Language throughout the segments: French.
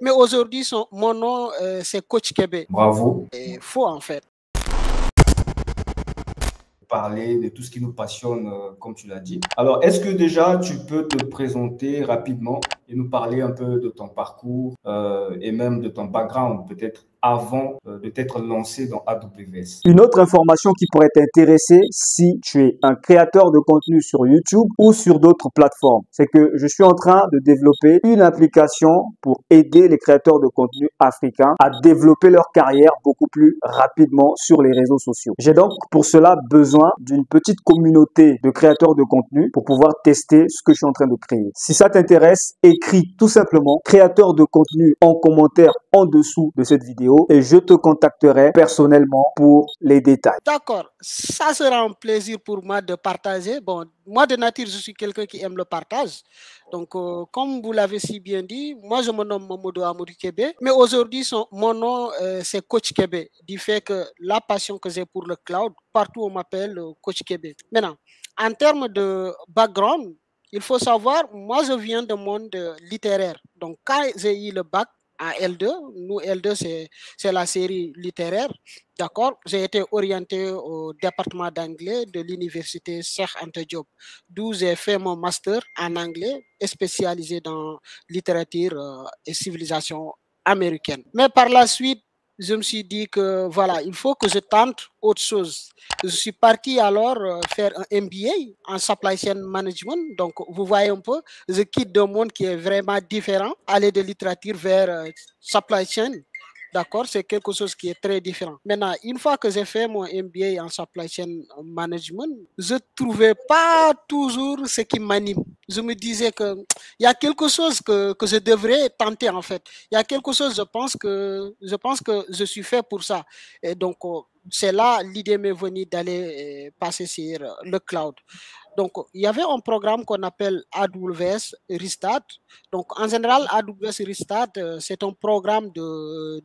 Mais aujourd'hui, mon nom, c'est Coach Kebe. Bravo. C'est faux, en fait. Parler de tout ce qui nous passionne, comme tu l'as dit. Alors, est-ce que déjà tu peux te présenter rapidement et nous parler un peu de ton parcours et même de ton background, peut-être avant de t'être lancé dans AWS? Une autre information qui pourrait t'intéresser si tu es un créateur de contenu sur YouTube ou sur d'autres plateformes, c'est que je suis en train de développer une application pour aider les créateurs de contenu africains à développer leur carrière beaucoup plus rapidement sur les réseaux sociaux. J'ai donc pour cela besoin d'une petite communauté de créateurs de contenu pour pouvoir tester ce que je suis en train de créer. Si ça t'intéresse, écris tout simplement créateur de contenu en commentaire en dessous de cette vidéo et je te contacterai personnellement pour les détails. D'accord, ça sera un plaisir pour moi de partager. Bon, moi de nature, je suis quelqu'un qui aime le partage. Donc, comme vous l'avez si bien dit, moi je me nomme Mamoudou Amadou Kebe, mais aujourd'hui, mon nom, c'est Coach Kebe, du fait que la passion que j'ai pour le cloud, partout on m'appelle Coach Kebe. Maintenant, en termes de background, il faut savoir, moi je viens du monde littéraire. Donc, quand j'ai eu le bac, à L2, nous L2 c'est la série littéraire, d'accord. J'ai été orienté au département d'anglais de l'université Cheikh Anta Diop, d'où j'ai fait mon master en anglais et spécialisé dans littérature et civilisation américaine. Mais par la suite, je me suis dit que voilà, il faut que je tente autre chose. Je suis parti alors faire un MBA en supply chain management. Donc, vous voyez un peu, je quitte d'un monde qui est vraiment différent, aller de littérature vers supply chain. D'accord, c'est quelque chose qui est très différent. Maintenant, une fois que j'ai fait mon MBA en supply chain management, je ne trouvais pas toujours ce qui m'anime. Je me disais que il y a quelque chose que je devrais tenter en fait. Il y a quelque chose, je pense que je suis fait pour ça. Et donc, c'est là l'idée m'est venue d'aller passer sur le cloud. Donc, il y avait un programme qu'on appelle AWS Restart. Donc, en général, AWS Restart, c'est un programme de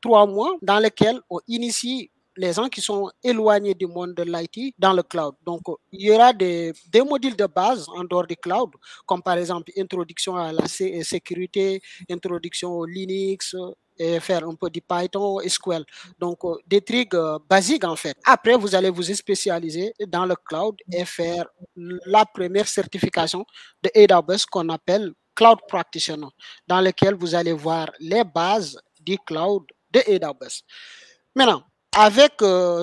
3 mois dans lequel on initie les gens qui sont éloignés du monde de l'IT dans le cloud. Donc, il y aura des modules de base en dehors du cloud, comme par exemple introduction à la sécurité, introduction au Linux, et faire un peu du Python, SQL. Donc, des trucs basiques en fait. Après, vous allez vous spécialiser dans le cloud et faire la première certification de AWS qu'on appelle Cloud Practitioner, dans lequel vous allez voir les bases du cloud de AWS. Maintenant, avec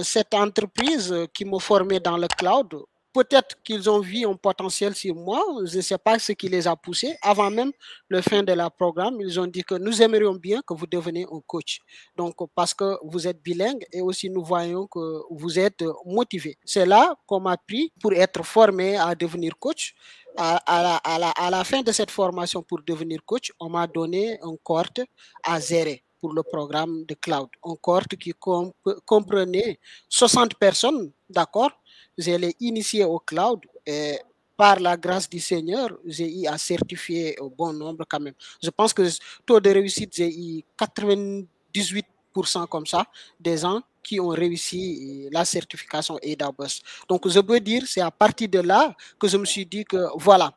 cette entreprise qui m'a formé dans le cloud, peut-être qu'ils ont vu un potentiel sur moi, je ne sais pas ce qui les a poussés. Avant même le fin de la programme, ils ont dit que nous aimerions bien que vous deveniez un coach. Donc, parce que vous êtes bilingue et aussi nous voyons que vous êtes motivé. C'est là qu'on m'a pris pour être formé à devenir coach. À la fin de cette formation pour devenir coach, on m'a donné un cohorte à gérer pour le programme de cloud. Un cohorte qui comprenait 60 personnes, d'accord. Je l'ai initié au cloud et par la grâce du Seigneur, j'ai eu à certifier au bon nombre quand même. Je pense que le taux de réussite, j'ai eu 98% comme ça, des gens qui ont réussi la certification AWS. Donc, je peux dire, c'est à partir de là que je me suis dit que voilà,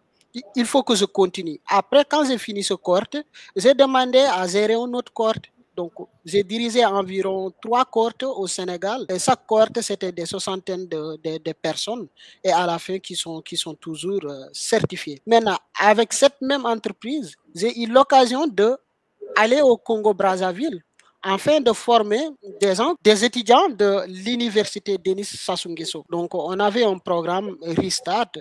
il faut que je continue. Après, quand j'ai fini ce cohorte, j'ai demandé à gérer une autre cohorte. Donc, j'ai dirigé environ 3 cohortes au Sénégal. Et chaque cohorte, c'était des soixantaines de personnes. Et à la fin, qui sont toujours certifiées. Maintenant, avec cette même entreprise, j'ai eu l'occasion d'aller au Congo-Brazzaville afin de former des gens, des étudiants de l'université Denis Sassou Nguesso. Donc, on avait un programme Restart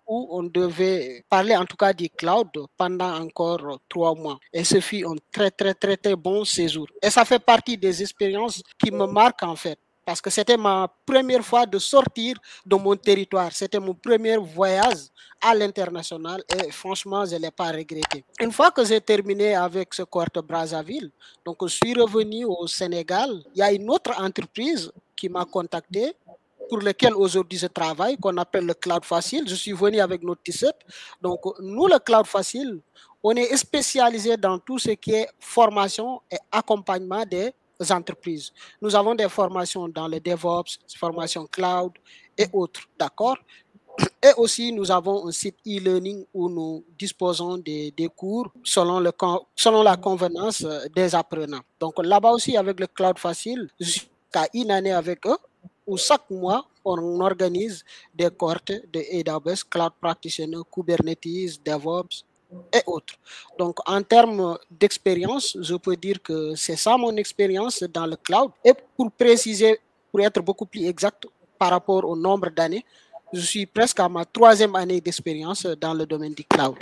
où on devait parler en tout cas du cloud pendant encore 3 mois. Et ce fut un très, très, très, très bon séjour. Et ça fait partie des expériences qui me marquent en fait. Parce que c'était ma première fois de sortir de mon territoire. C'était mon premier voyage à l'international et franchement, je ne l'ai pas regretté. Une fois que j'ai terminé avec ce cohorte Brazzaville, donc je suis revenu au Sénégal. Il y a une autre entreprise qui m'a contacté pour lequel aujourd'hui je travaille, qu'on appelle le Cloud Facile. Je suis venu avec notre T7. Donc, nous, le Cloud Facile, on est spécialisé dans tout ce qui est formation et accompagnement des entreprises. Nous avons des formations dans le DevOps, formations cloud et autres, d'accord? Et aussi, nous avons un site e-learning où nous disposons des cours selon la convenance des apprenants. Donc là-bas aussi, avec le Cloud Facile, jusqu'à une année avec eux, où chaque mois, on organise des cohortes de AWS, Cloud Practitioner, Kubernetes, DevOps et autres. Donc, en termes d'expérience, je peux dire que c'est ça mon expérience dans le cloud. Et pour préciser, pour être beaucoup plus exact par rapport au nombre d'années, je suis presque à ma 3e année d'expérience dans le domaine du cloud.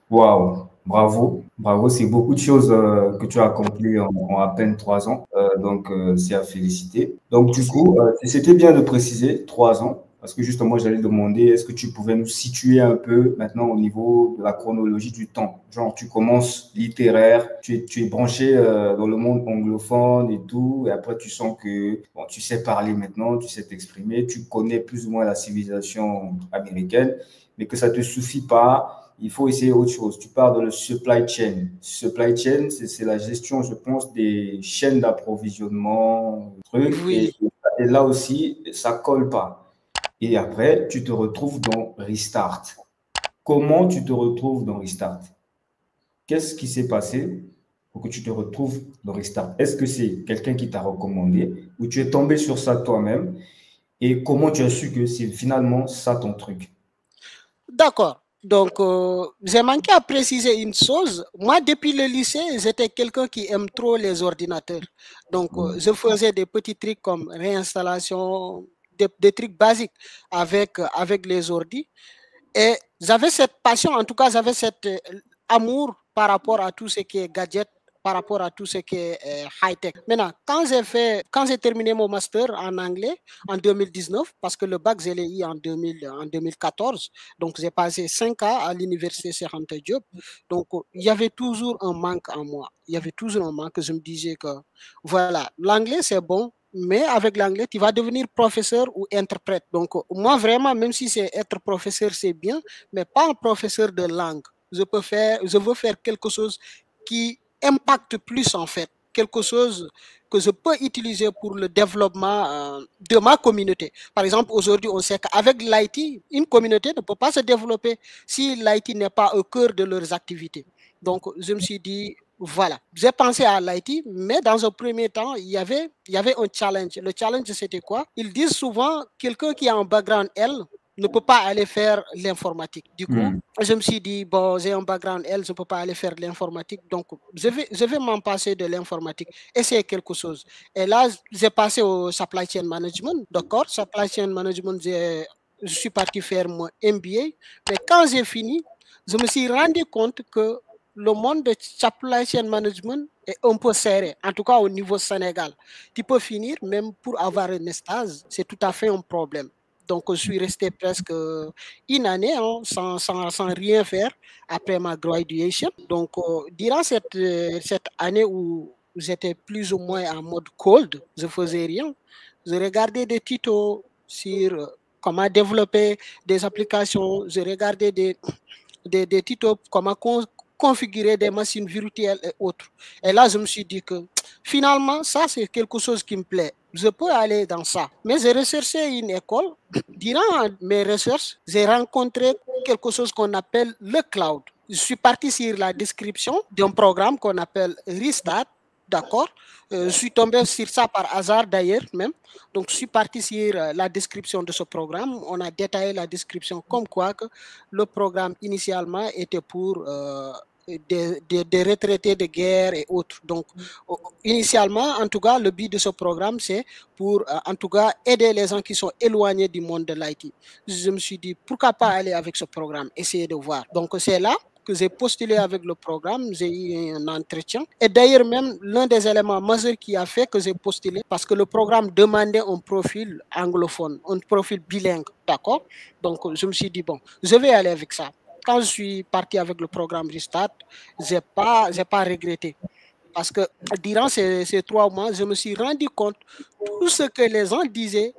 Waouh, bravo, bravo, c'est beaucoup de choses que tu as accompli en à peine 3 ans, donc c'est à féliciter. Donc du coup, c'était bien de préciser 3 ans, parce que justement j'allais demander, est-ce que tu pouvais nous situer un peu maintenant au niveau de la chronologie du temps? Genre tu commences littéraire, tu es branché dans le monde anglophone et tout, et après tu sens que bon, tu sais parler maintenant, tu sais t'exprimer, tu connais plus ou moins la civilisation américaine, mais que ça te suffit pas. Il faut essayer autre chose. Tu parles de le supply chain. Supply chain, c'est la gestion, je pense, des chaînes d'approvisionnement, trucs. Oui. Et là aussi, ça colle pas. Et après, tu te retrouves dans Restart. Comment tu te retrouves dans Restart? Qu'est-ce qui s'est passé pour que tu te retrouves dans Restart? Est-ce que c'est quelqu'un qui t'a recommandé ou tu es tombé sur ça toi-même? Et comment tu as su que c'est finalement ça ton truc? D'accord. Donc, j'ai manqué à préciser une chose. Moi, depuis le lycée, j'étais quelqu'un qui aime trop les ordinateurs. Donc, je faisais des petits trucs comme réinstallation, des trucs basiques avec les ordis. Et j'avais cette passion, en tout cas, j'avais cet amour par rapport à tout ce qui est gadget, par rapport à tout ce qui est high-tech. Maintenant, quand j'ai terminé mon master en anglais en 2019, parce que le bac, je l'ai eu en 2014, donc j'ai passé 5 ans à l'université Cheikh Anta Diop. Donc, il y avait toujours un manque en moi. Il y avait toujours un manque. Je me disais que, voilà, l'anglais, c'est bon, mais avec l'anglais, tu vas devenir professeur ou interprète. Donc, moi, vraiment, même si c'est être professeur, c'est bien, mais pas un professeur de langue. Je veux faire quelque chose qui impacte plus, en fait, quelque chose que je peux utiliser pour le développement de ma communauté. Par exemple, aujourd'hui, on sait qu'avec l'IT, une communauté ne peut pas se développer si l'IT n'est pas au cœur de leurs activités. Donc, je me suis dit, voilà, j'ai pensé à l'IT, mais dans un premier temps, il y avait un challenge. Le challenge, c'était quoi? Ils disent souvent, quelqu'un qui a un background L ne peut pas aller faire l'informatique. Du coup, je me suis dit, bon, j'ai un background L, je ne peux pas aller faire l'informatique, donc je vais m'en passer de l'informatique, essayer quelque chose. Et là, j'ai passé au supply chain management, d'accord? Supply chain management, je suis parti faire mon MBA, mais quand j'ai fini, je me suis rendu compte que le monde de supply chain management est un peu serré, en tout cas au niveau Sénégal. Tu peux finir, même pour avoir un stage, c'est tout à fait un problème. Donc, je suis resté presque une année sans rien faire après ma graduation. Donc, durant cette année où j'étais plus ou moins en mode cold, je ne faisais rien. Je regardais des tutos sur comment développer des applications. Je regardais des tutos, comment configurer des machines virtuelles et autres. Et là, je me suis dit que finalement, ça, c'est quelque chose qui me plaît. Je peux aller dans ça. Mais j'ai recherché une école. Durant mes recherches, j'ai rencontré quelque chose qu'on appelle le cloud. Je suis parti sur la description d'un programme qu'on appelle Restart. D'accord. Je suis tombé sur ça par hasard d'ailleurs même. Donc, je suis parti sur la description de ce programme. On a détaillé la description comme quoi que le programme initialement était pour des retraités de guerre et autres. Donc, initialement, en tout cas, le but de ce programme, c'est pour, en tout cas, aider les gens qui sont éloignés du monde de l'IT. Je me suis dit, pourquoi pas aller avec ce programme, essayer de voir. Donc, c'est là que j'ai postulé avec le programme, j'ai eu un entretien. Et d'ailleurs, même l'un des éléments majeurs qui a fait que j'ai postulé, parce que le programme demandait un profil anglophone, un profil bilingue, d'accord? Donc, je me suis dit, bon, je vais aller avec ça. Quand je suis parti avec le programme Restart, je n'ai pas regretté. Parce que durant ces 3 mois, je me suis rendu compte de tout ce que les gens disaient,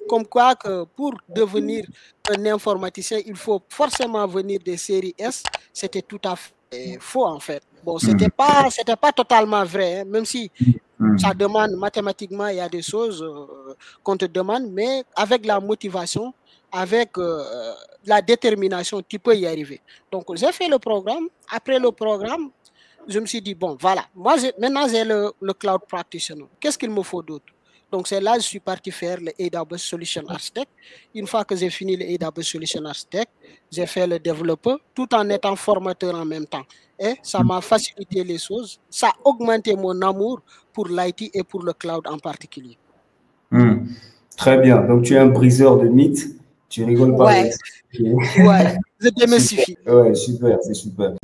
comme quoi que pour devenir un informaticien, il faut forcément venir des séries S. C'était tout à fait faux, en fait. Bon, c'était pas totalement vrai, hein, même si ça demande mathématiquement, il y a des choses qu'on te demande, mais avec la motivation, avec la détermination, tu peux y arriver. Donc, j'ai fait le programme. Après le programme, je me suis dit, bon, voilà, moi, maintenant, j'ai le Cloud Practitioner. Qu'est-ce qu'il me faut d'autre? Donc, c'est là que je suis parti faire le AWS Solution Architect. Une fois que j'ai fini le AWS Solution Architect, j'ai fait le développeur tout en étant formateur en même temps. Et ça m'a facilité les choses. Ça a augmenté mon amour pour l'IT et pour le cloud en particulier. Très bien. Donc, tu es un briseur de mythes. Tu rigoles pas avec ça. Ouais, je démystifie. Ouais, super, c'est super.